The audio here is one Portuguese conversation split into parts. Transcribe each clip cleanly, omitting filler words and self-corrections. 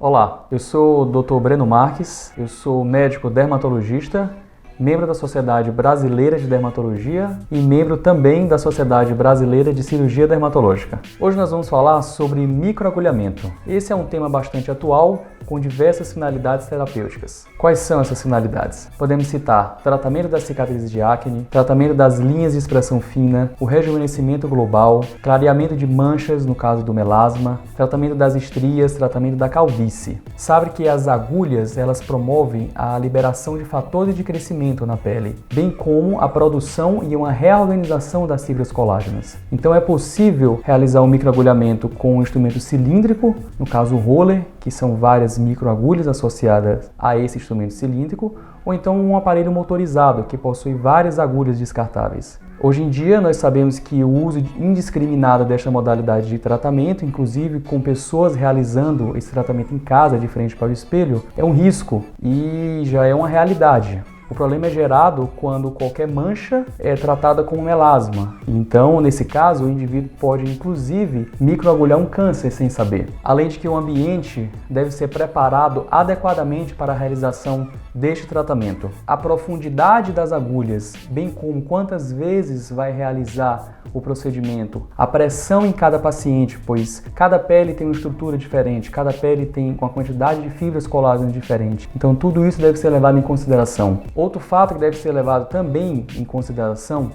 Olá, eu sou o Dr. Breno Marques, eu sou médico dermatologista, membro da Sociedade Brasileira de Dermatologia e membro também da Sociedade Brasileira de Cirurgia Dermatológica. Hoje nós vamos falar sobre microagulhamento. Esse é um tema bastante atual, com diversas finalidades terapêuticas. Quais são essas finalidades? Podemos citar tratamento das cicatrizes de acne, tratamento das linhas de expressão fina, o rejuvenescimento global, clareamento de manchas, no caso do melasma, tratamento das estrias, tratamento da calvície. Sabe que as agulhas, elas promovem a liberação de fatores de crescimento na pele, bem como a produção e uma reorganização das fibras colágenas. Então é possível realizar um microagulhamento com um instrumento cilíndrico, no caso o roller, que são várias microagulhas associadas a esse instrumento cilíndrico, ou então um aparelho motorizado que possui várias agulhas descartáveis. Hoje em dia nós sabemos que o uso indiscriminado desta modalidade de tratamento, inclusive com pessoas realizando esse tratamento em casa de frente para o espelho, é um risco e já é uma realidade. O problema é gerado quando qualquer mancha é tratada como melasma. Então, nesse caso, o indivíduo pode, inclusive, microagulhar um câncer sem saber. Além de que o ambiente deve ser preparado adequadamente para a realização deste tratamento. A profundidade das agulhas, bem como quantas vezes vai realizar o procedimento, a pressão em cada paciente, pois cada pele tem uma estrutura diferente, cada pele tem uma quantidade de fibras colágenas diferente. Então, tudo isso deve ser levado em consideração. Outro fato que deve ser levado também em consideração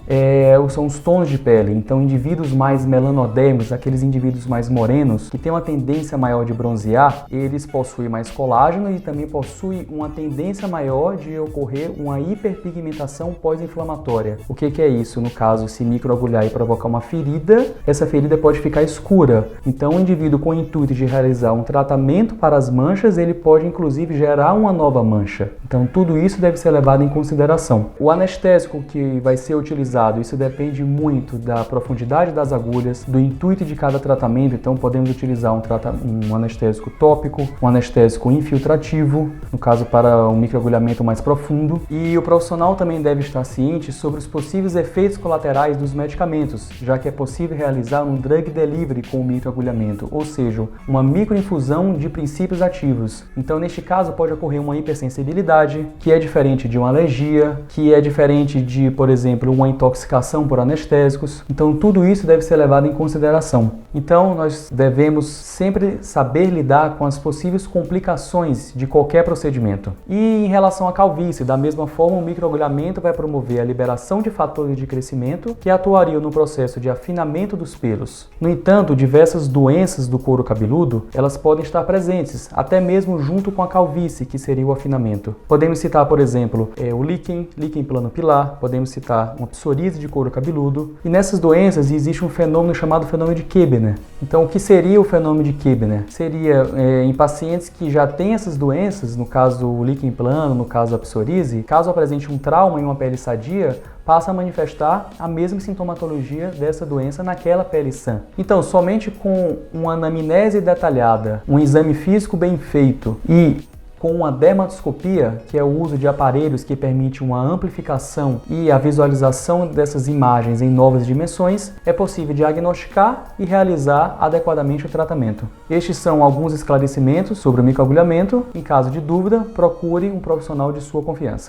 são os tons de pele. Então, indivíduos mais melanodérmicos, aqueles indivíduos mais morenos, que têm uma tendência maior de bronzear, eles possuem mais colágeno e também possuem uma tendência maior de ocorrer uma hiperpigmentação pós-inflamatória. O que é isso? No caso, se microagulhar e provocar uma ferida, essa ferida pode ficar escura. Então, o indivíduo com o intuito de realizar um tratamento para as manchas, ele pode inclusive gerar uma nova mancha. Então, tudo isso deve ser levado em consideração. O anestésico que vai ser utilizado, isso depende muito da profundidade das agulhas, do intuito de cada tratamento. Então, podemos utilizar um anestésico tópico, um anestésico infiltrativo, no caso para um microagulhamento mais profundo. E o profissional também deve estar ciente sobre os possíveis efeitos colaterais dos medicamentos, já que é possível realizar um drug delivery com o microagulhamento, ou seja, uma microinfusão de princípios ativos. Então, neste caso, pode ocorrer uma hipersensibilidade, que é diferente de uma alergia, que é diferente de, por exemplo, uma intoxicação por anestésicos. Então, tudo isso deve ser levado em consideração. Então, nós devemos sempre saber lidar com as possíveis complicações de qualquer procedimento. E em relação à calvície, da mesma forma, o microagulhamento vai promover a liberação de fatores de crescimento que atuariam no processo de afinamento dos pelos. No entanto, diversas doenças do couro cabeludo, elas podem estar presentes, até mesmo junto com a calvície, que seria o afinamento. Podemos citar, por exemplo, o líquen plano pilar, podemos citar uma psoríase de couro cabeludo. E nessas doenças existe um fenômeno chamado fenômeno de Koebner. Então, o que seria o fenômeno de Koebner? Seria em pacientes que já têm essas doenças, no caso o líquen plano, no caso a psoríase, caso apresente um trauma em uma pele sadia, passa a manifestar a mesma sintomatologia dessa doença naquela pele sã. Então, somente com uma anamnese detalhada, um exame físico bem feito e com uma dermatoscopia, que é o uso de aparelhos que permite uma amplificação e a visualização dessas imagens em novas dimensões, é possível diagnosticar e realizar adequadamente o tratamento. Estes são alguns esclarecimentos sobre o microagulhamento. Em caso de dúvida, procure um profissional de sua confiança.